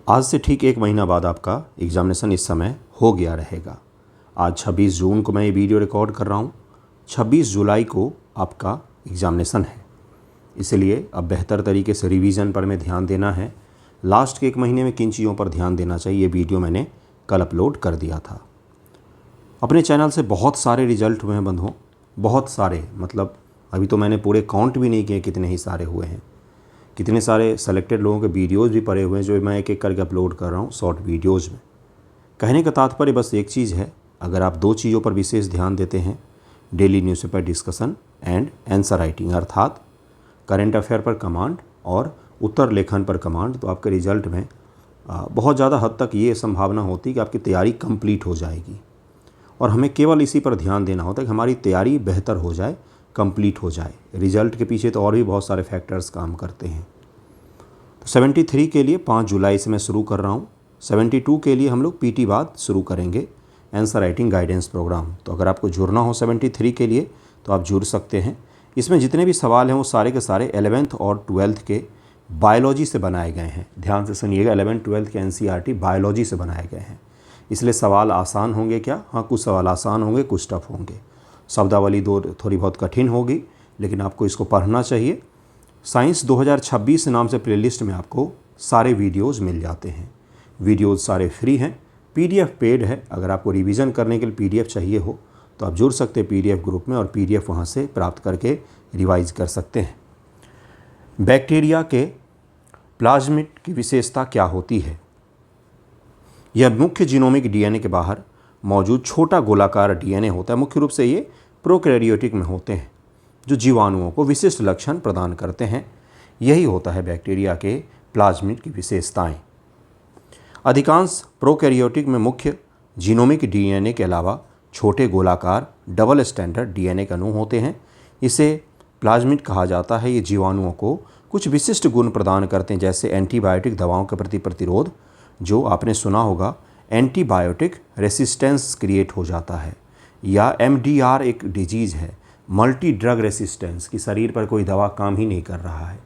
आज से ठीक एक महीना बाद आपका एग्ज़ामिनेशन इस समय हो गया रहेगा। आज 26 जून को मैं ये वीडियो रिकॉर्ड कर रहा हूँ। 26 जुलाई को आपका एग्ज़ामिनेशन है, इसलिए अब बेहतर तरीके से रिवीजन पर में ध्यान देना है। लास्ट के एक महीने में किन चीज़ों पर ध्यान देना चाहिए, ये वीडियो मैंने कल अपलोड कर दिया था। अपने चैनल से बहुत सारे रिजल्ट हुए हैं बंधुओं, बहुत सारे, मतलब अभी तो मैंने पूरे काउंट भी नहीं किए कितने ही सारे हुए हैं। कितने सारे सेलेक्टेड लोगों के वीडियोज़ भी पड़े हुए हैं जो मैं एक एक करके अपलोड कर रहा हूँ शॉर्ट वीडियोज़ में। कहने का तात्पर्य बस एक चीज़ है, अगर आप दो चीज़ों पर विशेष ध्यान देते हैं, daily newspaper discussion and answer writing, अर्थात करंट अफेयर पर कमांड और उत्तर लेखन पर कमांड, तो आपके रिजल्ट में बहुत ज़्यादा हद तक ये संभावना होती है कि आपकी तैयारी कंप्लीट हो जाएगी। और हमें केवल इसी पर ध्यान देना होता है कि हमारी तैयारी बेहतर हो जाए, कंप्लीट हो जाए। रिजल्ट के पीछे तो और भी बहुत सारे फैक्टर्स काम करते हैं। तो 73 के लिए 5 जुलाई से मैं शुरू कर रहा हूँ। 72 के लिए हम लोग पीटी बाद शुरू करेंगे आंसर राइटिंग गाइडेंस प्रोग्राम। तो अगर आपको जुड़ना हो 73 के लिए तो आप जुड़ सकते हैं। इसमें जितने भी सवाल हैं वो सारे के सारे 11th और 12th के बायोलॉजी से बनाए गए हैं। ध्यान से सुनिएगा, 11th 12th के एनसीईआरटी बायोलॉजी से बनाए गए हैं, इसलिए सवाल आसान होंगे। क्या? हाँ, कुछ सवाल आसान होंगे, कुछ टफ होंगे। शब्दावली थोड़ी बहुत कठिन होगी, लेकिन आपको इसको पढ़ना चाहिए। साइंस 2026 नाम से प्लेलिस्ट में आपको सारे वीडियोज़ मिल जाते हैं। वीडियोज़ सारे फ्री हैं, पीडीएफ पेड है। अगर आपको रिवीजन करने के लिए पीडीएफ चाहिए हो तो आप जुड़ सकते हैं पीडीएफ ग्रुप में और पीडीएफ वहाँ से प्राप्त करके रिवाइज कर सकते हैं। बैक्टीरिया के प्लाज्मिड की विशेषता क्या होती है? यह मुख्य जीनोमिक डीएनए के बाहर मौजूद छोटा गोलाकार डीएनए होता है। मुख्य रूप से ये प्रोकैरियोटिक में होते हैं, जो जीवाणुओं को विशिष्ट लक्षण प्रदान करते हैं। यही होता है बैक्टीरिया के प्लाज्मिड की विशेषताएं। अधिकांश प्रोकैरियोटिक में मुख्य जीनोमिक डीएनए के अलावा छोटे गोलाकार डबल स्टैंडर्ड डीएनए के अणु होते हैं। इसे प्लाज्मिड कहा जाता है। ये जीवाणुओं को कुछ विशिष्ट गुण प्रदान करते हैं, जैसे एंटीबायोटिक दवाओं के प्रति प्रतिरोध, जो आपने सुना होगा एंटीबायोटिक रेसिस्टेंस क्रिएट हो जाता है, या एमडीआर एक डिजीज़ है, मल्टी ड्रग रेसिस्टेंस, की शरीर पर कोई दवा काम ही नहीं कर रहा है।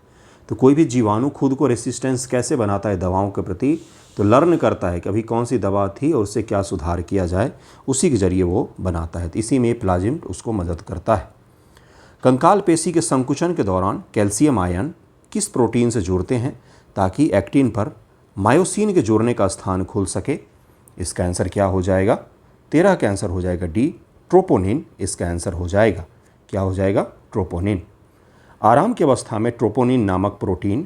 तो कोई भी जीवाणु खुद को रेसिस्टेंस कैसे बनाता है दवाओं के प्रति, तो लर्न करता है कि अभी कौन सी दवा थी और उससे क्या सुधार किया जाए, उसी के जरिए वो बनाता है। तो इसी में प्लाज्मिड उसको मदद करता है। कंकाल पेशी के संकुचन के दौरान कैल्शियम आयन किस प्रोटीन से जुड़ते हैं ताकि एक्टिन पर मायोसिन के जोड़ने का स्थान खुल सके? इसका आंसर क्या हो जाएगा? 13 का आंसर हो जाएगा डी, ट्रोपोनिन। इसका आंसर हो जाएगा, क्या हो जाएगा? ट्रोपोनिन। आराम की अवस्था में ट्रोपोनिन नामक प्रोटीन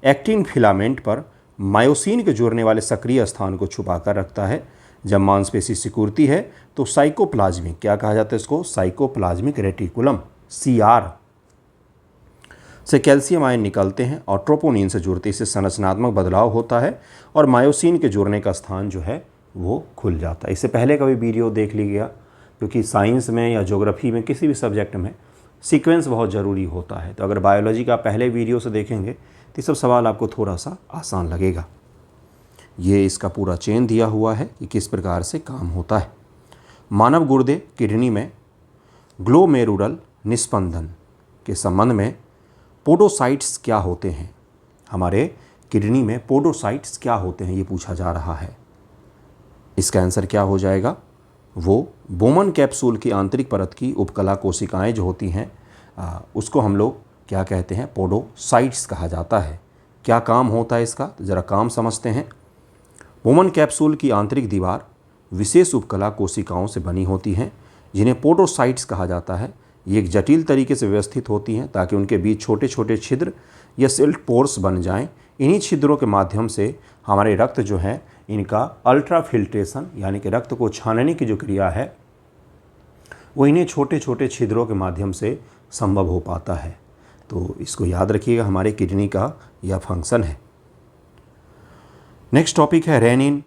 एक्टिन फिलामेंट पर मायोसिन के जोड़ने वाले सक्रिय स्थान को छुपा कर रखता है। जब मांसपेशी सिकुड़ती है तो साइकोप्लाज्मिक, क्या कहा जाता है इसको? साइकोप्लाज्मिक रेटिकुलम, सीआर से कैल्शियम आयन निकलते हैं और ट्रोपोनिन से जुड़ते, इससे संरचनात्मक बदलाव होता है और मायोसिन के जुड़ने का स्थान जो है वो खुल जाता है। इससे पहले का भी वीडियो देख लीजिएगा, क्योंकि साइंस में या ज्योग्राफी में किसी भी सब्जेक्ट में सीक्वेंस बहुत ज़रूरी होता है। तो अगर बायोलॉजी का पहले वीडियो से देखेंगे तो सब सवाल आपको थोड़ा सा आसान लगेगा। ये इसका पूरा चेन दिया हुआ है कि किस प्रकार से काम होता है। मानव गुर्दे किडनी में ग्लोमेरुलर निस्पंदन के संबंध में पोडोसाइट्स क्या होते हैं? हमारे किडनी में पोडोसाइट्स क्या होते हैं, ये पूछा जा रहा है। इसका आंसर क्या हो जाएगा? वो बोमन कैप्सूल की आंतरिक परत की उपकला कोशिकाएं जो होती हैं, उसको हम लोग क्या कहते हैं? पोडोसाइट्स कहा जाता है। क्या काम होता है इसका, तो ज़रा काम समझते हैं। बोमन कैप्सूल की आंतरिक दीवार विशेष उपकला कोशिकाओं से बनी होती हैं, जिन्हें पोडोसाइट्स कहा जाता है। ये एक जटिल तरीके से व्यवस्थित होती हैं ताकि उनके बीच छोटे छोटे छिद्र या सेल पोर्स बन जाएं। इन्हीं छिद्रों के माध्यम से हमारे रक्त जो है, इनका अल्ट्राफिल्ट्रेशन, यानी कि रक्त को छानने की जो क्रिया है, वो इन्हें छोटे छोटे छिद्रों के माध्यम से संभव हो पाता है। तो इसको याद रखिएगा, हमारे किडनी का यह फंक्शन है। नेक्स्ट टॉपिक है रेनिन,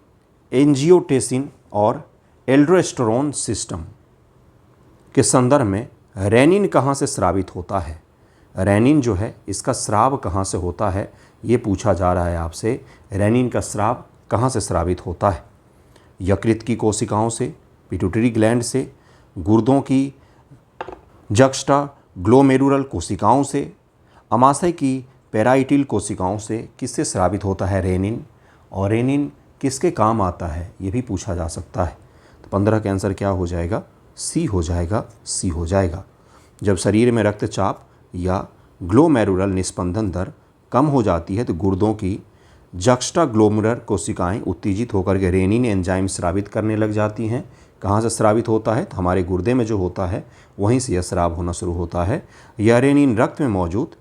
एंजियोटेंसिन और एल्डोस्टेरोन सिस्टम के संदर्भ में रेनिन कहाँ से स्रावित होता है? रेनिन जो है, इसका स्राव कहाँ से होता है, ये पूछा जा रहा है आपसे। रेनिन का स्राव कहाँ से स्रावित होता है? यकृत की कोशिकाओं से, पिट्यूटरी ग्लैंड से, गुर्दों की जक्स्टा ग्लोमेरुलर कोशिकाओं से, अमाशय की पेराइटिल कोशिकाओं से। किससे स्रावित होता है रेनिन? और रेनिन किसके काम आता है ये भी पूछा जा सकता है। तो 15 का आंसर क्या हो जाएगा, सी हो जाएगा, सी हो जाएगा। जब शरीर में रक्तचाप या ग्लोमेरुलर निस्पंदन दर कम हो जाती है तो गुर्दों की जक्स्टाग्लोमेरुलर कोशिकाएं उत्तेजित होकर के रेनिन एंजाइम स्रावित करने लग जाती हैं। कहाँ से स्रावित होता है, तो हमारे गुर्दे में जो होता है वहीं से यह स्राव होना शुरू होता है। यह रेनिन रक्त में मौजूद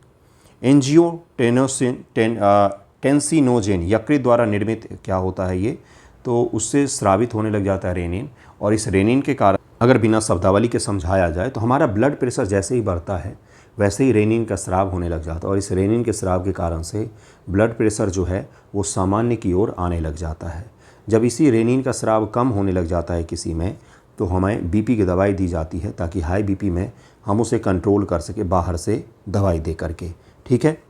टेंसिनोजेन यकृत द्वारा निर्मित क्या होता है ये, तो उससे स्रावित होने लग जाता है रेनिन। और इस रेनिन के कारण अगर बिना शब्दावली के समझाया जाए तो हमारा ब्लड प्रेशर जैसे ही बढ़ता है वैसे ही रेनिन का स्राव होने लग जाता है, और इस रेनिन के स्राव के कारण से ब्लड प्रेशर जो है वो सामान्य की ओर आने लग जाता है। जब इसी रेनिन का स्राव कम होने लग जाता है किसी में, तो हमें बीपी की दवाई दी जाती है ताकि हाई बीपी में हम उसे कंट्रोल कर सके बाहर से दवाई दे करके। ठीक है।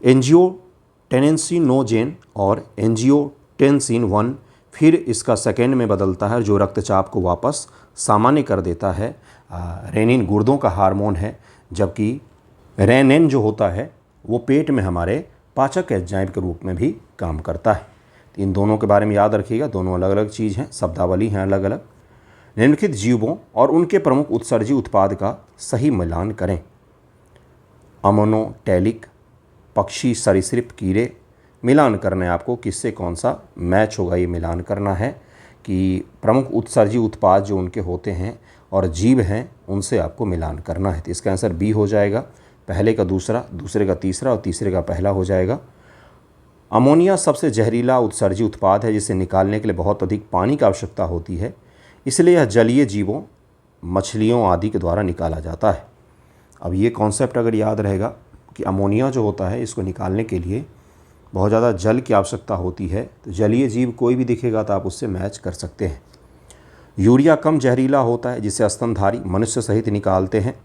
एंजियोटेंसिनोजेन और एंजियोटेंसिन 1 फिर इसका सेकेंड में बदलता है जो रक्तचाप को वापस सामान्य कर देता है। रेनिन गुर्दों का हार्मोन है, जबकि रेनिन जो होता है वो पेट में हमारे पाचक एंजाइम के रूप में भी काम करता है। तो इन दोनों के बारे में याद रखिएगा, दोनों अलग अलग चीज़ हैं, शब्दावली हैं अलग अलग। निम्नलिखित जीवों और उनके प्रमुख उत्सर्जी उत्पाद का सही मिलान करें। अमोनोटैलिक, पक्षी, सरीसृप, कीड़े। मिलान करना है आपको, किससे कौन सा मैच होगा ये मिलान करना है कि प्रमुख उत्सर्जी उत्पाद जो उनके होते हैं और जीव हैं उनसे आपको मिलान करना है। तो इसका आंसर बी हो जाएगा, पहले का दूसरा, दूसरे का तीसरा और तीसरे का पहला हो जाएगा। अमोनिया सबसे जहरीला उत्सर्जी उत्पाद है जिसे निकालने के लिए बहुत अधिक पानी की आवश्यकता होती है, इसलिए यह जलीय जीवों, मछलियों आदि के द्वारा निकाला जाता है। अब ये कॉन्सेप्ट अगर याद रहेगा कि अमोनिया जो होता है इसको निकालने के लिए बहुत ज़्यादा जल की आवश्यकता होती है, तो जलीय जीव कोई भी दिखेगा तो आप उससे मैच कर सकते हैं। यूरिया कम जहरीला होता है जिसे स्तनधारी मनुष्य सहित निकालते हैं।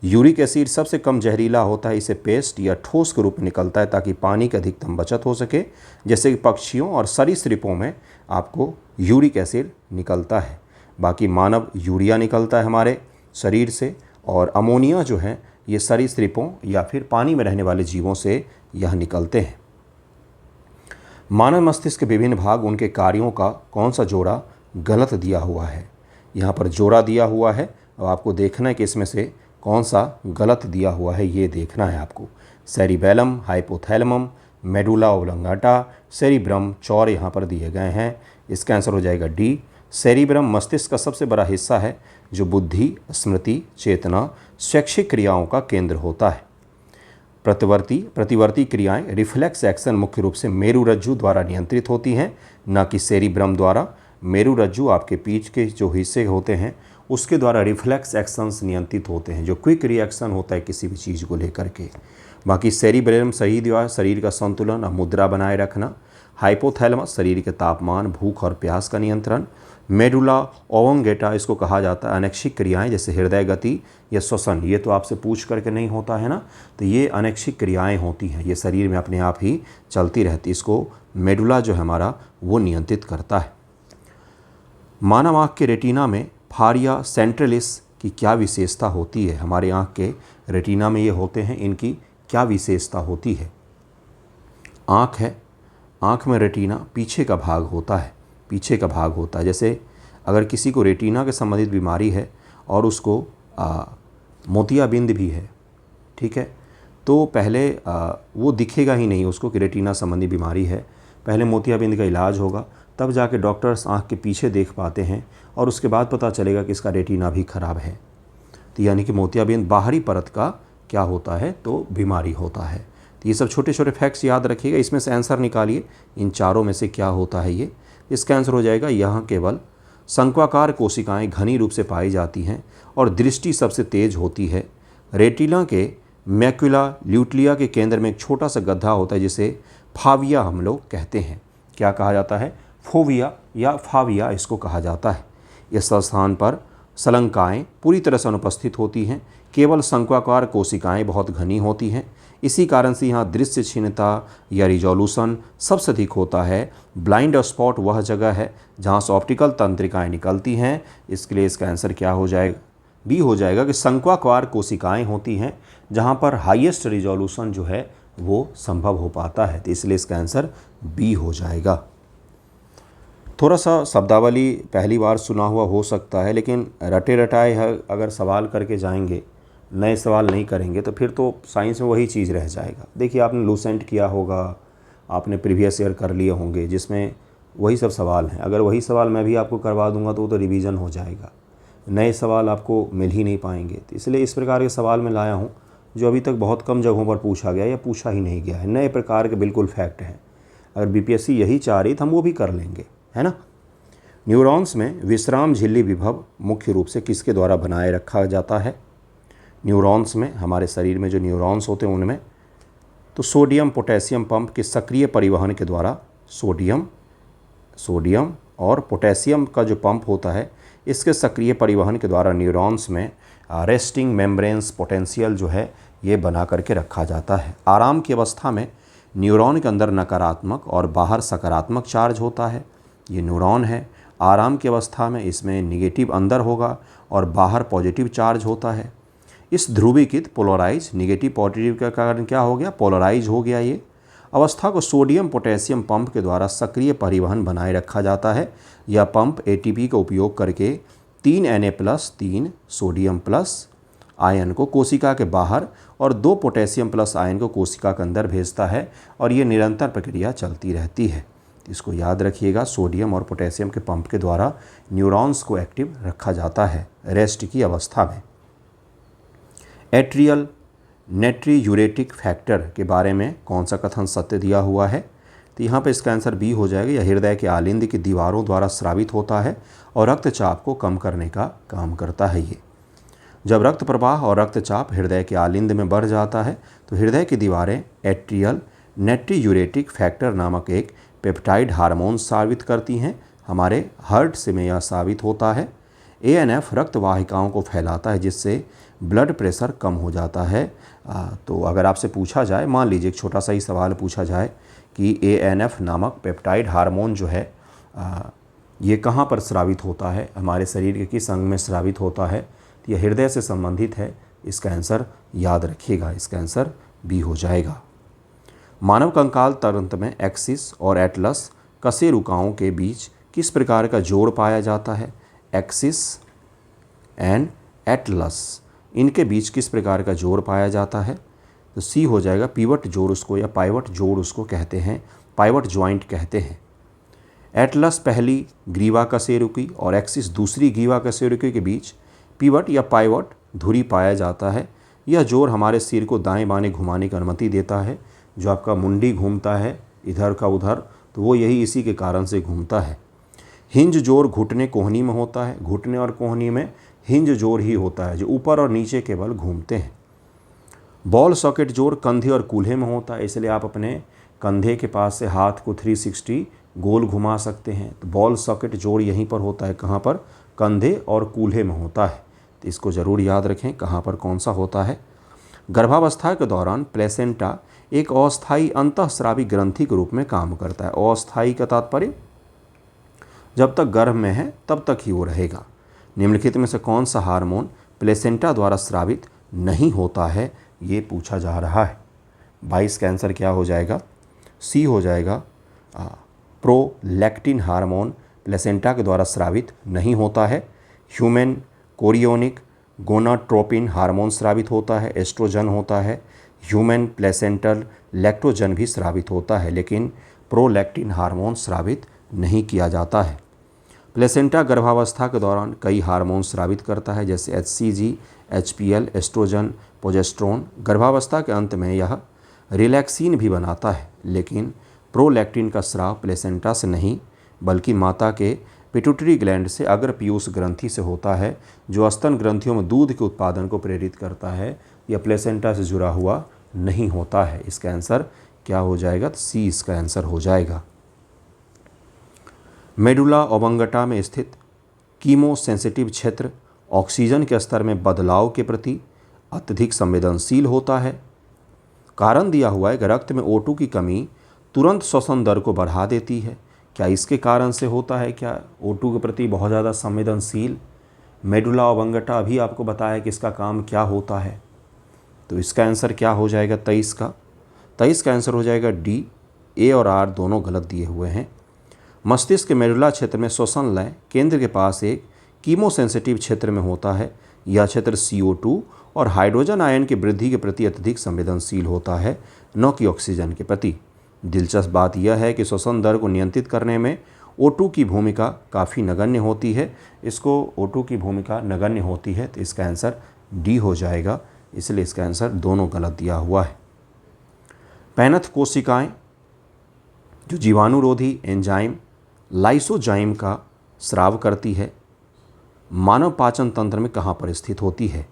यूरिक एसिड सबसे कम जहरीला होता है, इसे पेस्ट या ठोस के रूप में निकलता है ताकि पानी की अधिकतम बचत हो सके, जैसे कि पक्षियों और सरीसृपों में आपको यूरिक एसिड निकलता है। बाकी मानव यूरिया निकलता है हमारे शरीर से, और अमोनिया जो है ये सरीसृपों या फिर पानी में रहने वाले जीवों से यह निकलते हैं। मानव मस्तिष्क के विभिन्न भाग, उनके कार्यों का कौन सा जोड़ा गलत दिया हुआ है। यहाँ पर जोड़ा दिया हुआ है और आपको देखना है कि इसमें से कौन सा गलत दिया हुआ है, ये देखना है आपको। सेरिबेलम, हाइपोथैलेमम, मेडुला ओब्लंगाटा, सेरिब्रम, चौर यहाँ पर दिए गए हैं। इसका आंसर हो जाएगा डी। सेरिब्रम मस्तिष्क का सबसे बड़ा हिस्सा है जो बुद्धि, स्मृति, चेतना, शैक्षिक क्रियाओं का केंद्र होता है। प्रतिवर्ती क्रियाएं, रिफ्लेक्स एक्शन मुख्य रूप से मेरुरज्जु द्वारा नियंत्रित होती हैं, न कि सेरिब्रम द्वारा। मेरुरज्जु आपके पीठ के जो हिस्से होते हैं उसके द्वारा रिफ्लेक्स एक्शंस नियंत्रित होते हैं, जो क्विक रिएक्शन होता है किसी भी चीज़ को लेकर के। बाकी सेरिब्रम सही द्वारा शरीर का संतुलन और मुद्रा बनाए रखना। हाइपोथैलेमस शरीर के तापमान, भूख और प्यास का नियंत्रण। मेडुला ओब्लंगेटा इसको कहा जाता है अनैच्छिक क्रियाएं जैसे हृदय गति या श्वसन। ये तो आपसे पूछ करके नहीं होता है ना, तो ये अनैच्छिक क्रियाएं होती हैं, ये शरीर में अपने आप ही चलती रहती, इसको मेडुला जो है हमारा वो नियंत्रित करता है। मानव आँख के रेटिना में फारिया सेंट्रलिस की क्या विशेषता होती है। हमारे आँख के रेटिना में ये होते हैं, इनकी क्या विशेषता होती है। आँख है, आँख में रेटिना पीछे का भाग होता है, पीछे का भाग होता है। जैसे अगर किसी को रेटिना के संबंधित बीमारी है और उसको मोतियाबिंद भी है, ठीक है, तो पहले वो दिखेगा ही नहीं उसको कि रेटिना संबंधी बीमारी है। पहले मोतियाबिंद का इलाज होगा, तब जाके डॉक्टर्स आँख के पीछे देख पाते हैं और उसके बाद पता चलेगा कि इसका रेटिना भी ख़राब है। तो यानी कि मोतियाबिंद बाहरी परत का क्या होता है, तो बीमारी होता है। तो ये सब छोटे छोटे फैक्ट्स याद रखिएगा, इसमें से आंसर निकालिए इन चारों में से क्या होता है ये। इसका आंसर हो जाएगा यहाँ केवल शंक्वाकार कोशिकाएं घनी रूप से पाई जाती हैं और दृष्टि सबसे तेज होती है। रेटिना के मैक्युला ल्यूटिया के केंद्र में एक छोटा सा गड्ढा होता है जिसे फाविया हम लोग कहते हैं। क्या कहा जाता है, फोविया या फाविया इसको कहा जाता है। इस स्थान पर सलंकाएँ पूरी तरह से अनुपस्थित होती हैं, केवल शंक्वाकार कोशिकाएं बहुत घनी होती हैं। इसी कारण से यहाँ दृश्य क्षीणता या रिजोल्यूशन सबसे अधिक होता है। ब्लाइंड स्पॉट वह जगह है जहाँ से ऑप्टिकल तंत्रिकाएँ निकलती हैं। इसके लिए इसका आंसर क्या हो जाएगा, बी हो जाएगा कि शंक्वाकार कोशिकाएं होती हैं जहाँ पर हाईएस्ट रिजोल्यूशन जो है वो संभव हो पाता है। तो इसलिए इसका आंसर बी हो जाएगा। थोड़ा सा शब्दावली पहली बार सुना हुआ हो सकता है, लेकिन रटे रटाए अगर सवाल करके जाएंगे, नए सवाल नहीं करेंगे, तो फिर तो साइंस में वही चीज़ रह जाएगा। देखिए, आपने लूसेंट किया होगा, आपने प्रीवियस ईयर कर लिए होंगे, जिसमें वही सब सवाल हैं। अगर वही सवाल मैं भी आपको करवा दूंगा तो वो तो रिवीजन हो जाएगा, नए सवाल आपको मिल ही नहीं पाएंगे। तो इसलिए इस प्रकार के सवाल मैं लाया हूँ जो अभी तक बहुत कम जगहों पर पूछा गया या पूछा ही नहीं गया है। नए प्रकार के बिल्कुल फैक्ट हैं। अगर बीपीएससी यही चाह रही तो हम वो भी कर लेंगे, है ना। न्यूरॉन्स में विश्राम झिल्ली विभव मुख्य रूप से किसके द्वारा बनाए रखा जाता है? न्यूरॉन्स में, हमारे शरीर में जो न्यूरॉन्स होते हैं उनमें तो सोडियम पोटेशियम पंप के सक्रिय परिवहन के द्वारा सोडियम और पोटेशियम का जो पंप होता है, इसके सक्रिय परिवहन के द्वारा न्यूरॉन्स में रेस्टिंग मेम्ब्रेन्स पोटेंशियल जो है ये बना करके रखा जाता है। आराम की अवस्था में न्यूरॉन के अंदर नकारात्मक और बाहर सकारात्मक चार्ज होता है। ये न्यूरॉन है। आराम की अवस्था में इसमें निगेटिव अंदर होगा और बाहर पॉजिटिव चार्ज होता है। इस ध्रुवीकृत पोलराइज निगेटिव पॉजिटिव का कारण क्या हो गया? पोलराइज हो गया। ये अवस्था को सोडियम पोटेशियम पंप के द्वारा सक्रिय परिवहन बनाए रखा जाता है। यह पंप एटीपी का उपयोग करके 3 Na+3 सोडियम प्लस आयन को कोशिका के बाहर और 2 पोटेशियम प्लस आयन को कोशिका के अंदर भेजता है और ये निरंतर प्रक्रिया चलती रहती है। इसको याद रखिएगा, सोडियम और पोटेशियम के पंप के द्वारा न्यूरॉन्स को एक्टिव रखा जाता है रेस्ट की अवस्था में। एट्रियल नेट्रीयूरेटिक फैक्टर के बारे में कौन सा कथन सत्य दिया हुआ है? तो यहाँ पे इसका आंसर बी हो जाएगा। यह हृदय के आलिंद की दीवारों द्वारा स्रावित होता है और रक्तचाप को कम करने का काम करता है। ये जब रक्त प्रवाह और रक्तचाप हृदय के आलिंद में बढ़ जाता है तो हृदय की दीवारें एट्रियल नेट्रीयूरेटिक फैक्टर नामक एक पेप्टाइड हार्मोन स्रावित करती हैं। हमारे हार्ट से में यह स्रावित होता है। एएनएफ रक्त वाहिकाओं को फैलाता है जिससे ब्लड प्रेशर कम हो जाता है। तो अगर आपसे पूछा जाए, मान लीजिए एक छोटा सा ही सवाल पूछा जाए कि एएनएफ नामक पेप्टाइड हार्मोन जो है ये कहाँ पर स्रावित होता है, हमारे शरीर के किस अंग में स्रावित होता है, तो यह हृदय से संबंधित है। इसका आंसर याद रखिएगा, इसका आंसर बी हो जाएगा। मानव कंकाल तंत्र में एक्सिस और एटलस कशेरुकाओं के बीच किस प्रकार का जोड़ पाया जाता है? एक्सिस एंड एटलस, इनके बीच किस प्रकार का जोड़ पाया जाता है? तो सी हो जाएगा, पिवट जोड़ उसको या पाइवट जोड़ उसको कहते हैं, पाइवट ज्वाइंट कहते हैं। एटलस पहली ग्रीवा कशेरुकी और एक्सिस दूसरी ग्रीवा कशेरुकी के बीच पिवट या पाइवट धुरी पाया जाता है। यह जोड़ हमारे सिर को दाएं बाएं घुमाने की अनुमति देता है। जो आपका मुंडी घूमता है इधर का उधर, तो वो यही इसी के कारण से घूमता है। हिंज जोड़ घुटने कोहनी में होता है। घुटने और कोहनी में हिंज जोड़ ही होता है जो ऊपर और नीचे केवल घूमते हैं। बॉल सॉकेट जोड़ कंधे और कूल्हे में होता है, इसलिए आप अपने कंधे के पास से हाथ को 360 गोल घुमा सकते हैं। तो बॉल सॉकेट जोड़ यहीं पर होता है, कहाँ पर? कंधे और कूल्हे में होता है। तो इसको ज़रूर याद रखें कहाँ पर कौन सा होता है। गर्भावस्था के दौरान प्लेसेंटा एक अस्थायी अंतःस्रावी ग्रंथि के रूप में काम करता है। अस्थायी का तात्पर्य जब तक गर्भ में है तब तक ही वो रहेगा। निम्नलिखित में से कौन सा हार्मोन प्लेसेंटा द्वारा स्रावित नहीं होता है, ये पूछा जा रहा है। 22 का आंसर क्या हो जाएगा? सी हो जाएगा, प्रोलैक्टिन हार्मोन प्लेसेंटा के द्वारा स्रावित नहीं होता है। ह्यूमन कोरियोनिक गोनाट्रोपिन हार्मोन स्रावित होता है, एस्ट्रोजन होता है। ह्यूमन प्लेसेंटल लैक्टोजन भी स्रावित होता है, लेकिन प्रोलैक्टिन हार्मोन स्रावित नहीं किया जाता है। प्लेसेंटा गर्भावस्था के दौरान कई हार्मोन स्रावित करता है, जैसे HCG, HPL, एस्ट्रोजन, प्रोजेस्टेरोन। गर्भावस्था के अंत में यह रिलैक्सिन भी बनाता है, लेकिन प्रोलैक्टिन का स्राव प्लेसेंटा से नहीं बल्कि माता के पिट्यूटरी ग्लैंड से अग्र पीयूष ग्रंथि से होता है, जो स्तन ग्रंथियों में दूध के उत्पादन को प्रेरित करता है। यह प्लेसेंटा से जुड़ा हुआ नहीं होता है। इसका आंसर क्या हो जाएगा? तो सी इसका आंसर हो जाएगा। मेडुला ओब्लांगेटा में स्थित कीमोसेंसिटिव क्षेत्र ऑक्सीजन के स्तर में बदलाव के प्रति अत्यधिक संवेदनशील होता है। कारण दिया हुआ है कि रक्त में O2 की कमी तुरंत श्वसन दर को बढ़ा देती है। क्या इसके कारण से होता है? क्या O2 के प्रति बहुत ज़्यादा संवेदनशील मेडुला ओब्लांगेटा? अभी आपको बताया कि इसका काम क्या होता है। तो इसका आंसर क्या हो जाएगा? 23 का आंसर हो जाएगा डी, ए और आर दोनों गलत दिए हुए हैं। मस्तिष्क के मेडुला क्षेत्र में श्वसन लय केंद्र के पास एक कीमोसेंसिटिव क्षेत्र में होता है। यह क्षेत्र CO2 और हाइड्रोजन आयन की वृद्धि के प्रति अत्यधिक संवेदनशील होता है, न कि ऑक्सीजन के प्रति। दिलचस्प बात यह है कि श्वसन दर को नियंत्रित करने में O2 की भूमिका काफ़ी नगण्य होती है। इसको O2 की भूमिका नगण्य होती है तो इसका आंसर डी हो जाएगा, इसलिए इसका आंसर दोनों गलत दिया हुआ है। पैनथ कोशिकाएं जो जीवाणुरोधी एंजाइम लाइसोजाइम का स्राव करती है, मानव पाचन तंत्र में कहाँ पर स्थित होती है?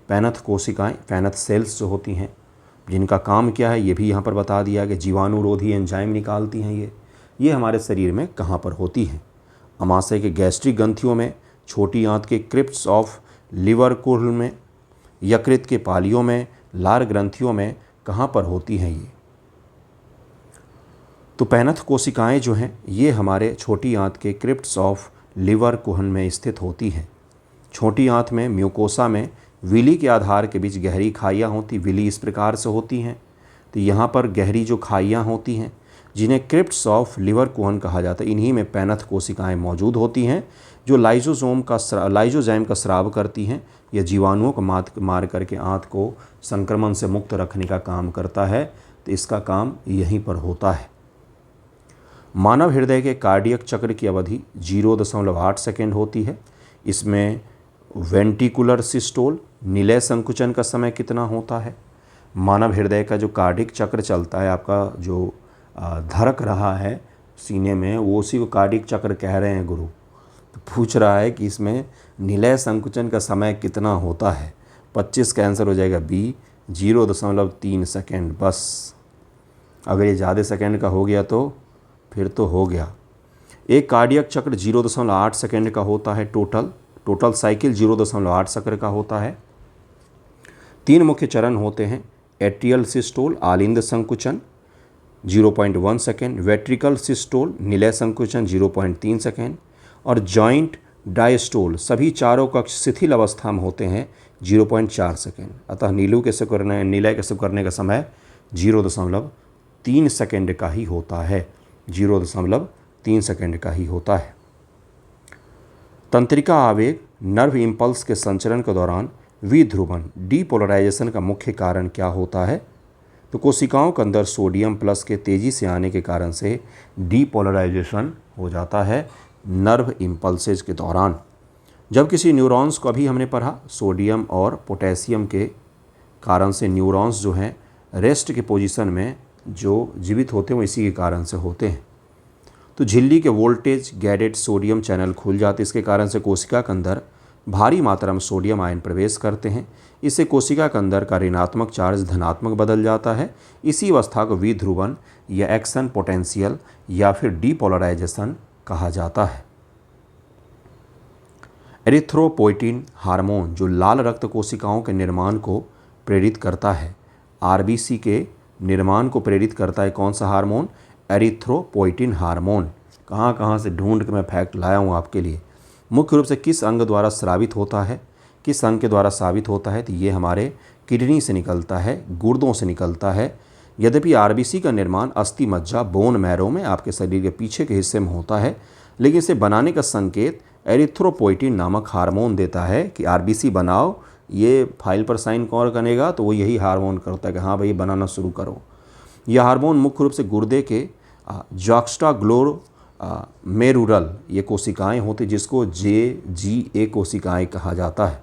पैनथ कोशिकाएं, पैनथ सेल्स जो होती हैं, जिनका काम क्या है ये भी यहाँ पर बता दिया कि जीवाणुरोधी एंजाइम निकालती हैं। ये हमारे शरीर में कहाँ पर होती हैं? अमाशय के गैस्ट्रिक ग्रंथियों में, छोटी आंत के क्रिप्ट्स ऑफ लिवर कुहल में, यकृत के पालियों में, लार ग्रंथियों में कहाँ पर होती हैं ये? तो पैनथ कोशिकाएं जो हैं ये हमारे छोटी आंत के क्रिप्ट्स ऑफ लिवर कुहन में स्थित होती हैं। छोटी आंत में म्यूकोसा में विली के आधार के बीच गहरी खाइयाँ होती, विली इस प्रकार से होती हैं। तो यहाँ पर गहरी जो खाइयाँ होती हैं जिन्हें क्रिप्ट्स ऑफ लिवर कुहन कहा जाता है, इन्हीं में पैनथ कोशिकाएं मौजूद होती हैं जो लाइसोजाइम का स्राव करती हैं। यह जीवाणुओं को मार करके आंत को संक्रमण से मुक्त रखने का काम करता है, तो इसका काम यहीं पर होता है। मानव हृदय के कार्डियक चक्र की अवधि 0.8 सेकेंड होती है। इसमें वेंटिकुलर सिस्टोल निलय संकुचन का समय कितना होता है? मानव हृदय का जो कार्डियक चक्र चलता है, आपका जो धड़क रहा है सीने में, वो उसी को कार्डियक चक्र कह रहे हैं गुरु। तो पूछ रहा है कि इसमें निलय संकुचन का समय कितना होता है? 25 का आंसर हो जाएगा बी, 0.3 सेकेंड बस। अगर ये ज़्यादा सेकेंड का हो गया तो फिर तो हो गया। एक कार्डियक चक्र 0.8 सेकेंड का होता है। टोटल साइकिल 0.8 सेकेंड का होता है। 3 मुख्य चरण होते हैं। एट्रियल सिस्टोल आलिंद संकुचन 0.1 सेकेंड, वेट्रिकल सिस्टोल निलय संकुचन 0.3 सेकेंड और जॉइंट डायस्टोल सभी चारों कक्ष शिथिल अवस्था में होते हैं 0.4 सेकेंड। अतः निलय कैसे करने का समय 0.3 सेकेंड का ही होता है, 0.3 सेकेंड का ही होता है। तंत्रिका आवेग नर्व इम्पल्स के संचरण के दौरान विध्रुवण डीपोलराइजेशन का मुख्य कारण क्या होता है? तो कोशिकाओं के अंदर सोडियम प्लस के तेज़ी से आने के कारण से डीपोलराइजेशन हो जाता है नर्व इम्पल्सेज के दौरान। जब किसी न्यूरॉन्स को, अभी हमने पढ़ा, सोडियम और पोटेशियम के कारण से न्यूरॉन्स जो हैं रेस्ट के पोजीशन में जो जीवित होते हैं वो इसी के कारण से होते हैं। तो झिल्ली के वोल्टेज गैडेड सोडियम चैनल खुल जाते, इसके कारण से कोशिका के अंदर भारी मात्रा में सोडियम आयन प्रवेश करते हैं। इससे कोशिका के अंदर का ऋणात्मक चार्ज धनात्मक बदल जाता है। इसी अवस्था को विध्रुवण या एक्शन पोटेंशियल या फिर डीपोलराइजेशन कहा जाता है। एरिथ्रोपोइटिन हार्मोन जो लाल रक्त कोशिकाओं के निर्माण को प्रेरित करता है, आरबीसी के निर्माण को प्रेरित करता है कौन सा हार्मोन? Erythropoietin hormone. कहाँ से ढूंढ के मैं फैक्ट लाया हूँ आपके लिए। मुख्य रूप से किस अंग द्वारा स्रावित होता है? किस अंग के द्वारा स्रावित होता है? तो ये हमारे किडनी से निकलता है, गुर्दों से निकलता है। यद्यपि आरबीसी का निर्माण अस्थि मज्जा बोन मैरो में आपके शरीर के पीछे के हिस्से में होता है, लेकिन इसे बनाने का संकेत एरिथ्रोपोइटिन नामक हार्मोन देता है कि आरबीसी बनाओ। ये फाइल पर साइन कौन करेगा? तो वो यही हार्मोन करता है कि हाँ भाई बनाना शुरू करो। यह हार्मोन मुख्य रूप से गुर्दे के जॉक्स्टाग्लोमेरुलर ये कोशिकाएं होती जिसको JGA कोशिकाएं कहा जाता है।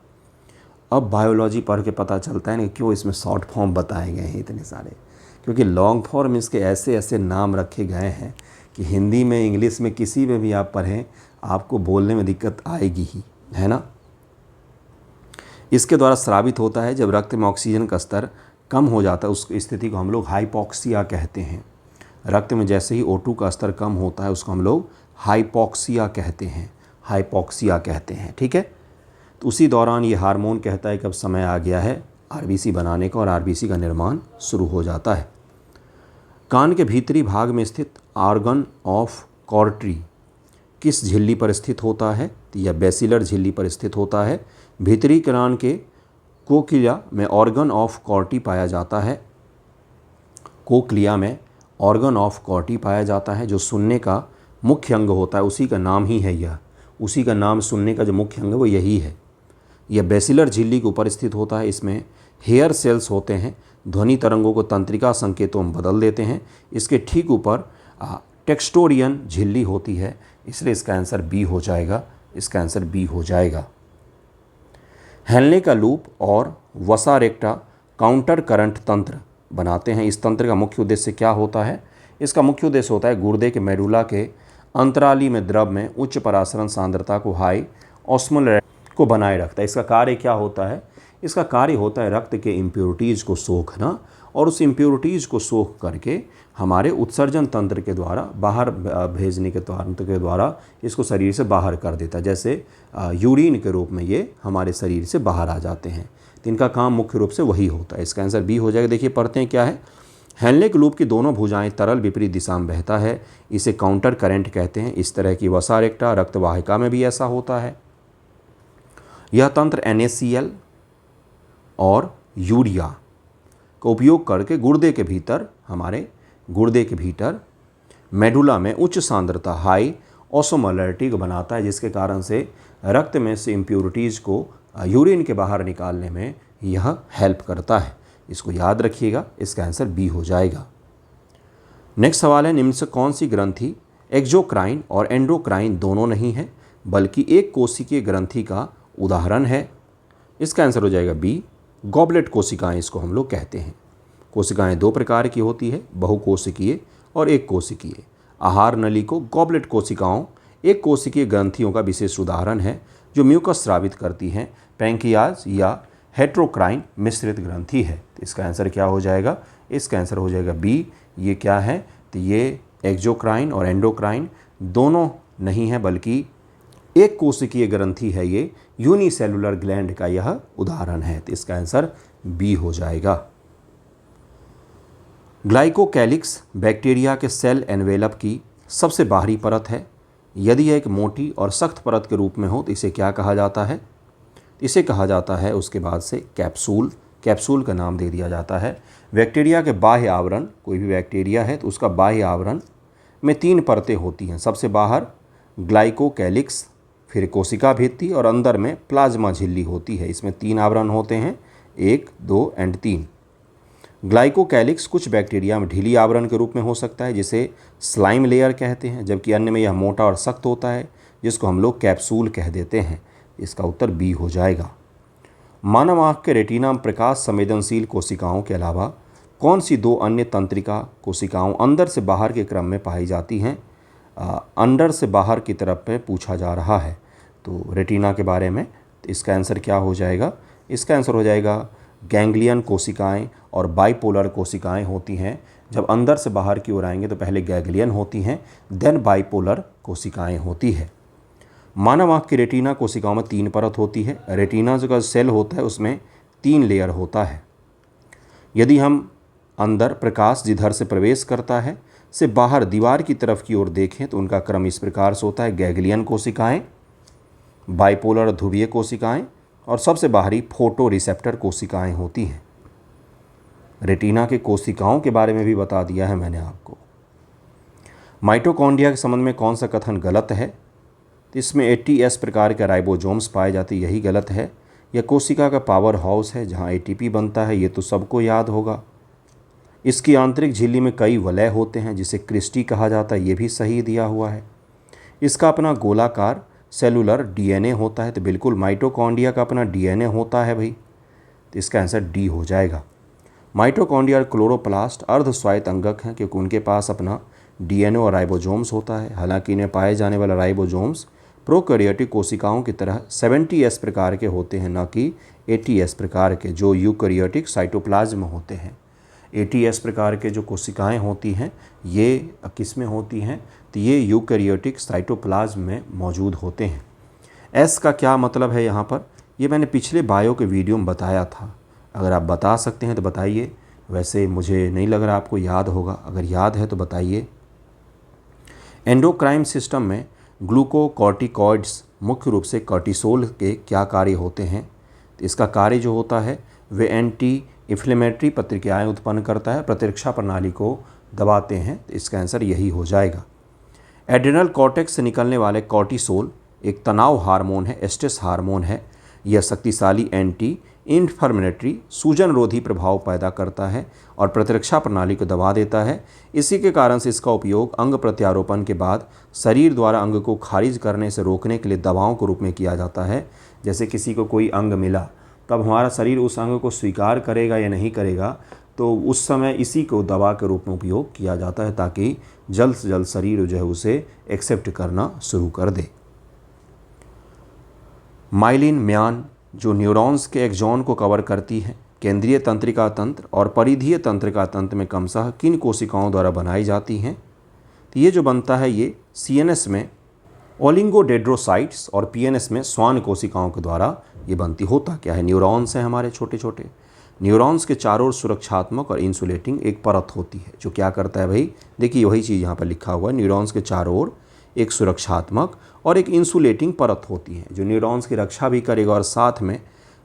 अब बायोलॉजी पढ़ के पता चलता है ना क्यों इसमें शॉर्ट फॉर्म बताए गए हैं इतने सारे, क्योंकि लॉन्ग फॉर्म इसके ऐसे ऐसे नाम रखे गए हैं कि हिंदी में इंग्लिश में किसी में भी आप पढ़ें आपको बोलने में दिक्कत आएगी ही, है ना। इसके द्वारा स्रावित होता है जब रक्त में ऑक्सीजन का स्तर कम हो जाता है, उस स्थिति को हम लोग हाइपॉक्सिया कहते हैं। रक्त में जैसे ही O2 का स्तर कम होता है उसको हम लोग हाइपॉक्सिया कहते हैं, हाइपॉक्सिया कहते हैं, ठीक है। तो उसी दौरान ये हार्मोन कहता है कि अब समय आ गया है आरबीसी बनाने का और आरबीसी का निर्माण शुरू हो जाता है। कान के भीतरी भाग में स्थित ऑर्गन ऑफ कॉर्ट्री किस झिल्ली पर स्थित होता है? या बेसिलर झिल्ली पर स्थित होता है। भीतरी कान के कोक्लिया में ऑर्गन ऑफ कॉर्टी पाया जाता है। कोक्लिया में ऑर्गन ऑफ कॉर्टी पाया जाता है, जो सुनने का मुख्य अंग होता है, उसी का नाम ही है यह, उसी का नाम सुनने का जो मुख्य अंग है वो यही है। यह बेसिलर झिल्ली के ऊपर स्थित होता है। इसमें हेयर सेल्स होते हैं, ध्वनि तरंगों को तंत्रिका संकेतों में बदल देते हैं। इसके ठीक ऊपर टेक्स्टोरियन झिल्ली होती है, इसलिए इसका आंसर बी हो जाएगा, इसका आंसर बी हो जाएगा। हेनले का लूप और वसा रेक्टा काउंटर करंट तंत्र बनाते हैं। इस तंत्र का मुख्य उद्देश्य क्या होता है? इसका मुख्य उद्देश्य होता है गुर्दे के मेडुला के अंतराली में द्रव में उच्च परासरण सांद्रता को हाई ऑस्मोलर को बनाए रखता है। इसका कार्य क्या होता है? इसका कार्य होता है रक्त के इम्प्योरिटीज़ को सोखना, और उस इम्प्योरिटीज़ को सोख करके हमारे उत्सर्जन तंत्र के द्वारा बाहर भेजने के तंत्र के द्वारा इसको शरीर से बाहर कर देता है। जैसे यूरिन के रूप में ये हमारे शरीर से बाहर आ जाते हैं। तो इनका काम मुख्य रूप से वही होता है। इसका आंसर बी हो जाएगा। देखिए पढ़ते हैं क्या है। हेनले के लूप की दोनों भुजाएं तरल विपरीत दिशा में बहता है, इसे काउंटर करंट कहते हैं। इस तरह की वसा रेक्टा रक्तवाहिका में भी ऐसा होता है। यह तंत्र NaCl और यूरिया का उपयोग करके गुर्दे के भीतर, हमारे गुर्दे के भीतर मेडुला में उच्च सांद्रता हाई ऑस्मोलैरिटी को बनाता है, जिसके कारण से रक्त में से इम्प्योरिटीज़ को यूरिन के बाहर निकालने में यह हेल्प करता है। इसको याद रखिएगा, इसका आंसर बी हो जाएगा। नेक्स्ट सवाल है, निम्न से कौन सी ग्रंथि एक्सोक्राइन और एंडोक्राइन दोनों नहीं है बल्कि एक कोशिकीय ग्रंथि का उदाहरण है? इसका आंसर हो जाएगा बी, गॉबलेट कोशिकाएं इसको हम लोग कहते हैं। कोशिकाएं दो प्रकार की होती है, बहुकोशिकीय और एक कोशिकीय। आहार नली को गॉबलेट कोशिकाओं एक कोशिकीय ग्रंथियों का विशेष उदाहरण है, जो म्यूकस स्रावित करती हैं। पैंक्रियाज या हेट्रोक्राइन मिश्रित ग्रंथि है। तो इसका आंसर क्या हो जाएगा? इसका आंसर हो जाएगा बी। ये क्या है? तो ये एक्सोक्राइन और एंडोक्राइन दोनों नहीं है बल्कि एक कोशिकीय ग्रंथि है। ये यूनिसेलुलर ग्लैंड का यह उदाहरण है। तो इसका आंसर बी हो जाएगा। ग्लाइकोकैलिक्स बैक्टीरिया के सेल एनवेलप की सबसे बाहरी परत है। यदि यह एक मोटी और सख्त परत के रूप में हो तो इसे क्या कहा जाता है? इसे कहा जाता है उसके बाद से कैप्सूल। कैप्सूल का नाम दे दिया जाता है। बैक्टीरिया के बाह्य आवरण, कोई भी बैक्टीरिया है तो उसका बाह्य आवरण में 3 परतें होती हैं। सबसे बाहर ग्लाइकोकैलिक्स, फिर कोशिका भित्ति और अंदर में प्लाज्मा झिल्ली होती है। इसमें 3 आवरण होते हैं, 1, 2 एंड 3। ग्लाइकोकैलिक्स कुछ बैक्टीरिया में ढीली आवरण के रूप में हो सकता है, जिसे स्लाइम लेयर कहते हैं, जबकि अन्य में यह मोटा और सख्त होता है, जिसको हम लोग कैप्सूल कह देते हैं। इसका उत्तर बी हो जाएगा। मानव आँख के रेटिना में प्रकाश संवेदनशील कोशिकाओं के अलावा कौन सी 2 अन्य तंत्रिका कोशिकाओं अंदर से बाहर के क्रम में पाई जाती हैं? अंदर से बाहर की तरफ में पूछा जा रहा है तो रेटिना के बारे में। तो इसका आंसर क्या हो जाएगा? इसका आंसर हो जाएगा गैंग्लियन कोशिकाएं और बाइपोलर कोशिकाएं होती हैं। जब अंदर से बाहर की ओर आएंगे तो पहले गैंग्लियन होती हैं, देन बाइपोलर कोशिकाएं होती है। मानव आँख की रेटिना कोशिकाओं में 3 परत होती है। रेटिना जो का सेल होता है उसमें 3 लेयर होता है। यदि हम अंदर प्रकाश जिधर से प्रवेश करता है से बाहर दीवार की तरफ की ओर देखें तो उनका क्रम इस प्रकार से होता है: गैंग्लियन कोशिकाएं, बाइपोलर ध्रुवीय कोशिकाएं और सबसे बाहरी फोटो रिसेप्टर कोशिकाएं होती हैं। रेटिना के कोशिकाओं के बारे में भी बता दिया है मैंने आपको। माइटोकॉन्ड्रिया के संबंध में कौन सा कथन गलत है? तो इसमें 80S प्रकार के राइबोसोम्स पाए जाते, यही गलत है। यह कोशिका का पावर हाउस है जहाँ ATP बनता है, ये तो सबको याद होगा। इसकी आंतरिक झिल्ली में कई वलय होते हैं जिसे क्रिस्टी कहा जाता है, ये भी सही दिया हुआ है। इसका अपना गोलाकार सेलुलर DNA होता है, तो बिल्कुल माइटोकॉन्ड्रिया का अपना DNA होता है भाई। तो इसका आंसर डी हो जाएगा। माइटोकॉन्ड्रिया और क्लोरोप्लास्ट अर्धस्वायत्त अंगक हैं क्योंकि उनके पास अपना DNA और राइबोसोम्स होता है। हालांकि इन्हें पाए जाने वाला राइबोसोम्स प्रोकैरियोटिक कोशिकाओं की तरह 70S प्रकार के होते हैं, न कि 80S प्रकार के जो यूकैरियोटिक साइटोप्लाज्म होते हैं। 80S प्रकार के जो कोशिकाएं होती हैं ये किस में होती हैं? तो ये यूकैरियोटिक साइटोप्लाज्म में मौजूद होते हैं। एस का क्या मतलब है यहाँ पर? ये मैंने पिछले बायो के वीडियो में बताया था। अगर आप बता सकते हैं तो बताइए, वैसे मुझे नहीं लग रहा आपको याद होगा, अगर याद है तो बताइए। एंडोक्राइन सिस्टम में ग्लूकोकॉर्टिकॉइड्स मुख्य रूप से कॉर्टिसोल के क्या कार्य होते हैं? तो इसका कार्य जो होता है वे एंटी इन्फ्लेमेटरी प्रतिक्रियाएं उत्पन्न करता है, प्रतिरक्षा प्रणाली को दबाते हैं तो इसका आंसर यही हो जाएगा। एड्रिनल कॉर्टेक्स से निकलने वाले कॉर्टिसोल एक तनाव हार्मोन है, स्ट्रेस हार्मोन है। यह शक्तिशाली एंटी इन्फ्लेमेटरी सूजन रोधी प्रभाव पैदा करता है और प्रतिरक्षा प्रणाली को दबा देता है। इसी के कारण से इसका उपयोग अंग प्रत्यारोपण के बाद शरीर द्वारा अंग को खारिज करने से रोकने के लिए दवाओं के रूप में किया जाता है। जैसे किसी को कोई अंग मिला, तब हमारा शरीर उस अंग को स्वीकार करेगा या नहीं करेगा, तो उस समय इसी को दवा के रूप में उपयोग किया जाता है, ताकि जल्द से जल्द शरीर जो है उसे एक्सेप्ट करना शुरू कर दे। माइलिन म्यान जो न्यूरॉन्स के एक्सॉन को कवर करती है, केंद्रीय तंत्रिका तंत्र और परिधीय तंत्रिका तंत्र में क्रमशः किन कोशिकाओं द्वारा बनाई जाती हैं? तो ये जो बनता है ये सीएनएस में ओलिगोडेंड्रोसाइट्स और पीएनएस में स्वान कोशिकाओं के द्वारा ये बनती। होता क्या है, न्यूरॉन्स हैं हमारे छोटे छोटे, न्यूरॉन्स के चारों ओर सुरक्षात्मक और इंसुलेटिंग एक परत होती है जो क्या करता है भाई, देखिए वही चीज़ यहाँ पर लिखा हुआ है, न्यूरॉन्स के चारों ओर एक सुरक्षात्मक और एक इंसुलेटिंग परत होती है जो न्यूरॉन्स की रक्षा भी करेगा, और साथ में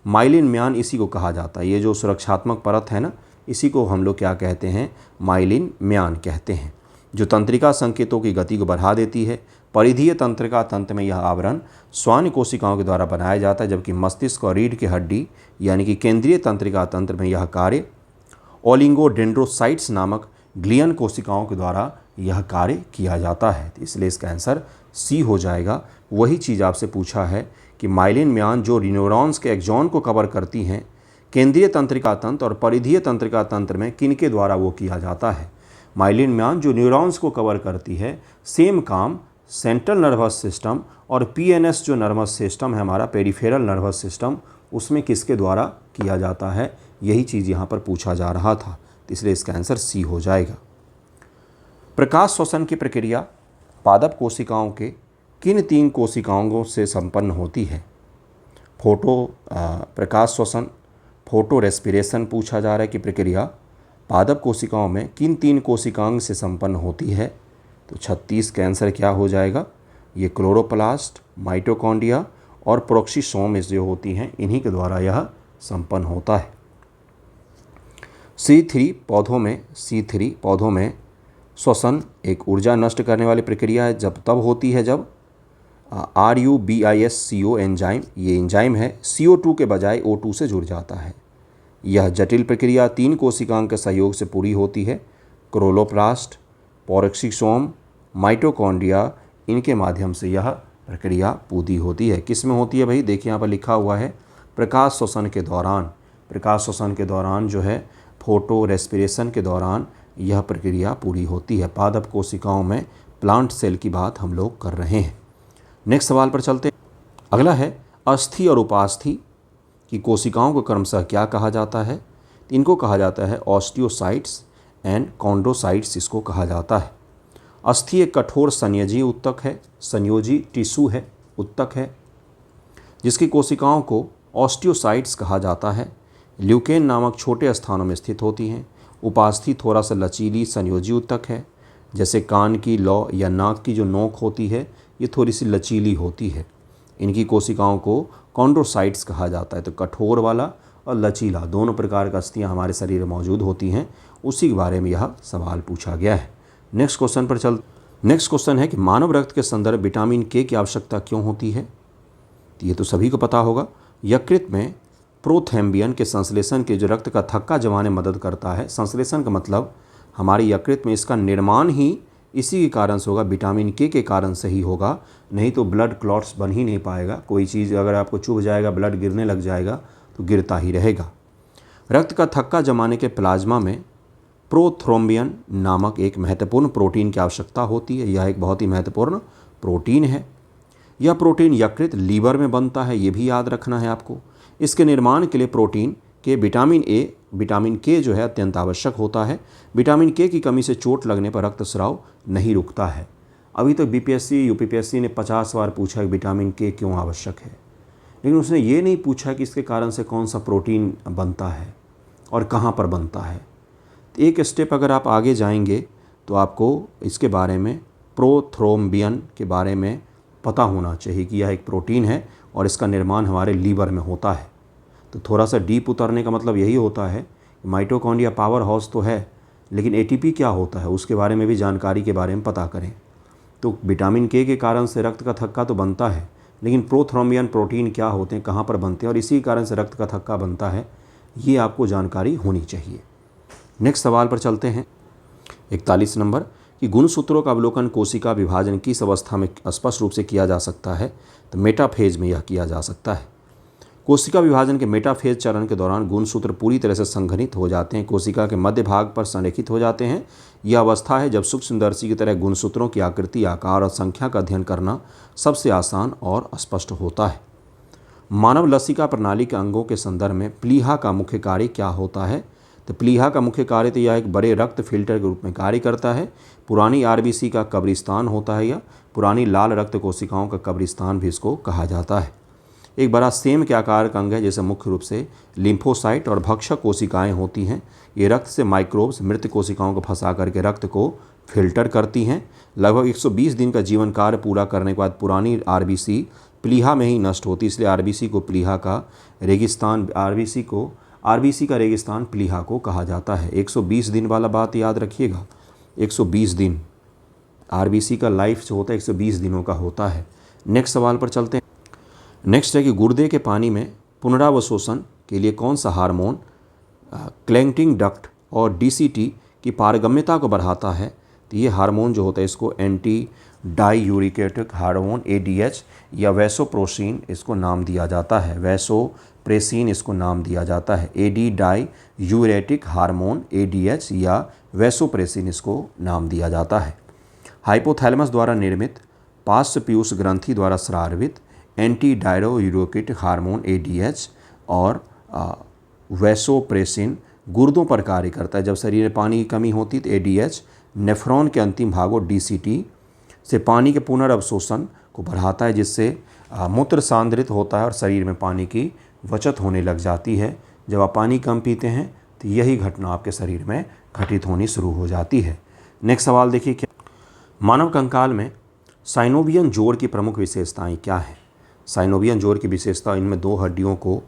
माइलिन म्यान इसी को कहा जाता है। ये जो सुरक्षात्मक परत है ना, इसी को हम लोग क्या कहते हैं, माइलिन म्यान कहते हैं, जो तंत्रिका संकेतों की गति को बढ़ा देती है। परिधीय तंत्रिका तंत्र में यह आवरण स्वान कोशिकाओं के द्वारा बनाया जाता है, जबकि मस्तिष्क और रीढ़ की हड्डी यानी कि केंद्रीय तंत्रिका तंत्र में यह कार्य ओलिगोडेंड्रोसाइट्स नामक ग्लियन कोशिकाओं के द्वारा यह कार्य किया जाता है। तो इसलिए इसका आंसर सी हो जाएगा। वही चीज़ आपसे पूछा है कि माइलिन म्यान जो न्यूरॉन्स के एक्सॉन को कवर करती हैं, केंद्रीय तंत्रिका तंत्र और परिधीय तंत्रिका तंत्र में किनके द्वारा वो किया जाता है। माइलिन म्यान जो न्यूरॉन्स को कवर करती है, सेम काम सेंट्रल नर्वस सिस्टम और पीएनएस जो नर्वस सिस्टम है हमारा, पेरिफेरल नर्वस सिस्टम, उसमें किसके द्वारा किया जाता है, यही चीज़ यहाँ पर पूछा जा रहा था। इसलिए इसका आंसर सी हो जाएगा। प्रकाश श्वसन की प्रक्रिया पादप कोशिकाओं के किन 3 कोशिकाओं से संपन्न होती है? प्रकाश श्वसन, फोटो रेस्पिरेशन पूछा जा रहा है कि प्रक्रिया पादप कोशिकाओं में किन 3 कोशिकाओं से संपन्न होती है? तो 36 का आंसर क्या हो जाएगा, ये क्लोरोप्लास्ट, माइटोकॉन्ड्रिया और प्रोक्सीसोम जो होती हैं, इन्हीं के द्वारा यह संपन्न होता है। C3 पौधों में श्वसन एक ऊर्जा नष्ट करने वाली प्रक्रिया है, तब होती है जब RUBISCO एंजाइम, ये एंजाइम है, CO2 के बजाय O2 से जुड़ जाता है। यह जटिल प्रक्रिया 3 कोशिकाओं के सहयोग से पूरी होती है। क्लोरोप्लास्ट, प्रोक्सीसोम, माइटोकॉन्ड्रिया, इनके माध्यम से यह प्रक्रिया पूरी होती है। किस में होती है भाई, देखिए यहाँ पर लिखा हुआ है प्रकाश श्वसन के दौरान। प्रकाश श्वसन के दौरान जो है, फोटो रेस्पिरेशन के दौरान यह प्रक्रिया पूरी होती है। पादप कोशिकाओं में प्लांट सेल की बात हम लोग कर रहे हैं। नेक्स्ट सवाल पर चलते हैं। अगला है अस्थि और उपास्थि की कोशिकाओं को क्रमशः क्या कहा जाता है? इनको कहा जाता है ऑस्टियोसाइट्स एंड कॉन्ड्रोसाइट्स, इसको कहा जाता है। अस्थि एक कठोर संयोजी ऊतक है, संयोजी टिश्यू है, ऊतक है, जिसकी कोशिकाओं को ऑस्टियोसाइट्स कहा जाता है। ल्यूकेन नामक छोटे स्थानों में स्थित होती हैं। उपास्थि थोड़ा सा लचीली संयोजी ऊतक है, जैसे कान की लौ या नाक की जो नोक होती है, ये थोड़ी सी लचीली होती है। इनकी कोशिकाओं को कॉन्ड्रोसाइट्स कहा जाता है। तो कठोर वाला और लचीला दोनों प्रकार का अस्थियाँ हमारे शरीर में मौजूद होती हैं, उसी के बारे में यह सवाल पूछा गया है। नेक्स्ट क्वेश्चन पर नेक्स्ट क्वेश्चन है कि मानव रक्त के संदर्भ विटामिन के की आवश्यकता क्यों होती है? तो ये तो सभी को पता होगा। यकृत में प्रोथैम्बियन के संश्लेषण के जो रक्त का थक्का जमाने में मदद करता है। संश्लेषण का मतलब हमारी यकृत में इसका निर्माण ही इसी के कारण से होगा, विटामिन के कारण से ही होगा, नहीं तो ब्लड क्लॉट्स बन ही नहीं पाएगा। कोई चीज़ अगर आपको चुभ जाएगा, ब्लड गिरने लग जाएगा तो गिरता ही रहेगा। रक्त का थक्का जमाने के प्लाज्मा में प्रोथ्रोम्बियन नामक एक महत्वपूर्ण प्रोटीन की आवश्यकता होती है। यह एक बहुत ही महत्वपूर्ण प्रोटीन है। यह प्रोटीन यकृत लीवर में बनता है, ये भी याद रखना है आपको। इसके निर्माण के लिए प्रोटीन के विटामिन के जो है अत्यंत आवश्यक होता है। विटामिन के की कमी से चोट लगने पर रक्तस्राव नहीं रुकता है। अभी तक बीपीएससी यूपीपीएससी ने 50 बार पूछा कि विटामिन के क्यों आवश्यक है, लेकिन उसने ये नहीं पूछा कि इसके कारण से कौन सा प्रोटीन बनता है और कहाँ पर बनता है। एक स्टेप अगर आप आगे जाएंगे तो आपको इसके बारे में, प्रोथ्रोम्बियन के बारे में पता होना चाहिए कि यह एक प्रोटीन है और इसका निर्माण हमारे लीवर में होता है। तो थोड़ा सा डीप उतरने का मतलब यही होता है कि माइटोकॉन्ड्रिया पावर हाउस तो है, लेकिन एटीपी क्या होता है उसके बारे में भी जानकारी के बारे में पता करें। तो विटामिन के कारण से रक्त का थक्का तो बनता है, लेकिन प्रोथ्रोम्बियन प्रोटीन क्या होते हैं, कहाँ पर बनते हैं और इसी कारण से रक्त का थक्का बनता है, ये आपको जानकारी होनी चाहिए। नेक्स्ट सवाल पर चलते हैं। 41 नंबर कि गुणसूत्रों का अवलोकन कोशिका विभाजन किस अवस्था में स्पष्ट रूप से किया जा सकता है? तो मेटाफेज में यह किया जा सकता है। कोशिका विभाजन के मेटाफेज चरण के दौरान गुणसूत्र पूरी तरह से संघनित हो जाते हैं, कोशिका के मध्य भाग पर संरेखित हो जाते हैं। यह अवस्था है जब सूक्ष्मदर्शी की तरह गुणसूत्रों की आकृति, आकार और संख्या का अध्ययन करना सबसे आसान और स्पष्ट होता है। मानव लसिका प्रणाली के अंगों के संदर्भ में प्लीहा का मुख्य कार्य क्या होता है? तो प्लीहा का मुख्य कार्य तो यह एक बड़े रक्त फिल्टर के रूप में कार्य करता है। पुरानी आरबीसी का कब्रिस्तान होता है, या पुरानी लाल रक्त कोशिकाओं का कब्रिस्तान भी इसको कहा जाता है। एक बड़ा सेम के आकार का अंग है, जैसे मुख्य रूप से लिम्फोसाइट और भक्षक कोशिकाएं होती हैं। ये रक्त से माइक्रोब्स मृत कोशिकाओं को फंसा करके रक्त को फिल्टर करती हैं। लगभग 120 दिन का जीवन कार्य पूरा करने के बाद पुरानी आरबीसी प्लीहा में ही नष्ट होती है, इसलिए आरबीसी को प्लीहा का रेगिस्तान, आरबीसी का रेगिस्तान प्लीहा को कहा जाता है। 120 दिन वाला बात याद रखिएगा, 120 दिन आरबीसी का लाइफ जो होता है 120 दिनों का होता है। नेक्स्ट सवाल पर चलते हैं। नेक्स्ट है कि गुर्दे के पानी में पुनरावशोषण के लिए कौन सा हार्मोन क्लैंटिंग डक्ट और डीसीटी की पारगम्यता को बढ़ाता है? तो ये हार्मोन जो होता है इसको एंटी डाईयूरिकेटिक हार्मोन एडीएच या वैसोप्रेसिन इसको नाम दिया जाता है। वैसोप्रेसिन इसको नाम दिया जाता है। एडी डाईयूरेटिक हार्मोन एडीएच या वैसोप्रेसिन इसको नाम दिया जाता है। हाइपोथैलेमस द्वारा निर्मित पार्श्व पीयूष ग्रंथि द्वारा स्रावित एंटी डायरोयूरेटिक हार्मोन एडीएच और वैसोप्रेसिन गुर्दों पर कार्य करता है। जब शरीर में पानी की कमी होती तो एडीएच नेफ्रॉन के अंतिम भागों डीसीटी से पानी के पुनर्अवशोषण को बढ़ाता है, जिससे मूत्र सांद्रित होता है और शरीर में पानी की बचत होने लग जाती है। जब आप पानी कम पीते हैं तो यही घटना आपके शरीर में घटित होनी शुरू हो जाती है। नेक्स्ट सवाल देखिए, क्या मानव कंकाल में साइनोवियन जोड़ की प्रमुख विशेषताएं क्या हैं? साइनोवियन जोड़ की विशेषता, इनमें दो हड्डियों को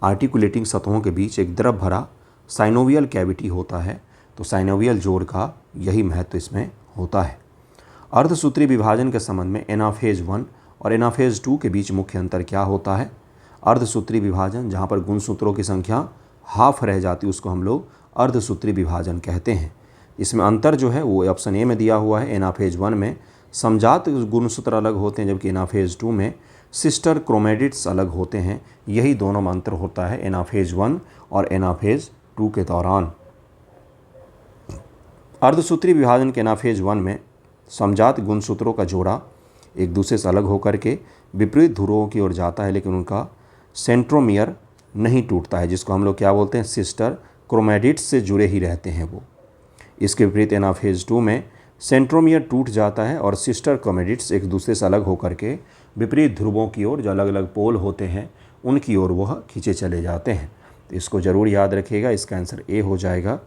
आर्टिकुलेटिंग सतहों के बीच एक द्रव भरा साइनोवियल कैविटी होता है। तो साइनोवियल जोड़ का यही महत्व इसमें होता है। अर्धसूत्री विभाजन के संबंध में एनाफेज 1 और एनाफेज 2 के बीच मुख्य अंतर क्या होता है? अर्धसूत्री विभाजन जहाँ पर गुणसूत्रों की संख्या हाफ रह जाती है उसको हम लोग अर्धसूत्री विभाजन कहते हैं। इसमें अंतर जो है वो ऑप्शन ए में दिया हुआ है। एनाफेज 1 में समजात गुणसूत्र अलग होते हैं, जबकि एनाफेज 2 में सिस्टर क्रोमेटिड्स अलग होते हैं। यही दोनों में अंतर होता है एनाफेज 1 और एनाफेज 2 के दौरान। अर्धसूत्री विभाजन के एनाफेज 1 में समजात गुणसूत्रों का जोड़ा एक दूसरे से अलग होकर के विपरीत ध्रुवों की ओर जाता है, लेकिन उनका सेंट्रोमियर नहीं टूटता है, जिसको हम लोग क्या बोलते हैं, सिस्टर क्रोमेटिड्स से जुड़े ही रहते हैं वो। इसके विपरीत एनाफेज 2 में सेंट्रोमियर टूट जाता है और सिस्टर क्रोमेटिड्स एक दूसरे से अलग होकर के विपरीत ध्रुवों की ओर, जो अलग अलग पोल होते हैं उनकी ओर वह खींचे चले जाते हैं। तो इसको ज़रूर याद रखिएगा, इसका आंसर ए हो जाएगा।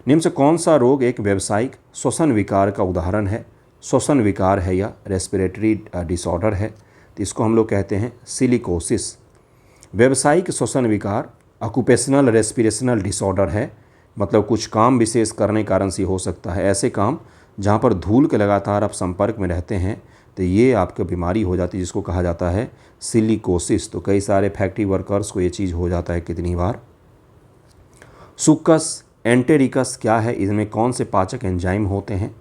निम्न से कौन सा रोग एक व्यावसायिक श्वसन विकार का उदाहरण है? श्वसन विकार है या रेस्पिरेटरी डिसऑर्डर है? तो इसको हम लोग कहते हैं सिलिकोसिस। व्यावसायिक श्वसन विकार ऑक्यूपेशनल रेस्पिरेशनल डिसऑर्डर है, मतलब कुछ काम विशेष करने कारण से हो सकता है। ऐसे काम जहाँ पर धूल के लगातार आप संपर्क में रहते हैं तो ये आपको बीमारी हो जाती है, जिसको कहा जाता है सिलिकोसिस। तो कई सारे फैक्ट्री वर्कर्स को ये चीज़ हो जाता है कितनी बार। सुक्कस एंटेरिकस क्या है? इनमें कौन से पाचक एंजाइम होते हैं?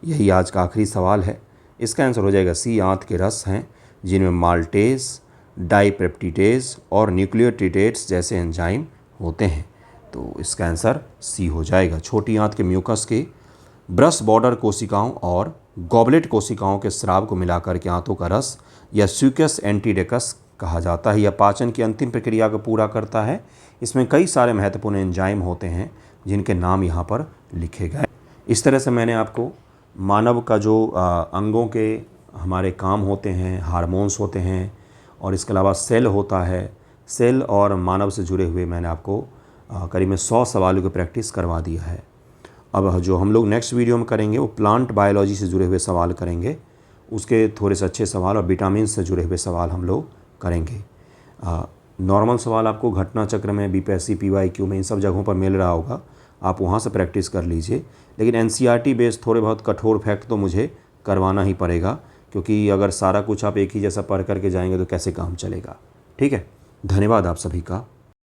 यही आज का आखिरी सवाल है। इसका आंसर हो जाएगा सी। आंत के रस हैं जिनमें माल्टेज, डाइपेप्टिडेज और न्यूक्लियोटिडेज जैसे एंजाइम होते हैं। तो इसका आंसर सी हो जाएगा। छोटी आंत के म्यूकस के ब्रश बॉर्डर कोशिकाओं और गॉबलेट कोशिकाओं के स्राव को मिलाकर के आंतों का रस या स्यूकस एंटीडेकस कहा जाता है। यह पाचन की अंतिम प्रक्रिया को पूरा करता है। इसमें कई सारे महत्वपूर्ण एंजाइम होते हैं जिनके नाम यहाँ पर लिखे गए। इस तरह से मैंने आपको मानव का जो अंगों के हमारे काम होते हैं, हार्मोन्स होते हैं और इसके अलावा सेल होता है, सेल और मानव से जुड़े हुए मैंने आपको करीब 100 सवालों की प्रैक्टिस करवा दिया है। अब जो हम लोग नेक्स्ट वीडियो में करेंगे वो प्लांट बायोलॉजी से जुड़े हुए सवाल करेंगे, उसके थोड़े से अच्छे सवाल और विटामिन से जुड़े हुए सवाल हम लोग करेंगे। नॉर्मल सवाल आपको घटना चक्र में, बीपीएससी, पीवाईक्यू में इन सब जगहों पर मिल रहा होगा। आप वहाँ से प्रैक्टिस कर लीजिए। लेकिन एनसीईआरटी बेस्ड थोड़े बहुत कठोर फैक्ट तो मुझे करवाना ही पड़ेगा, क्योंकि अगर सारा कुछ आप एक ही जैसा पढ़ करके जाएंगे तो कैसे काम चलेगा। ठीक है, धन्यवाद आप सभी का।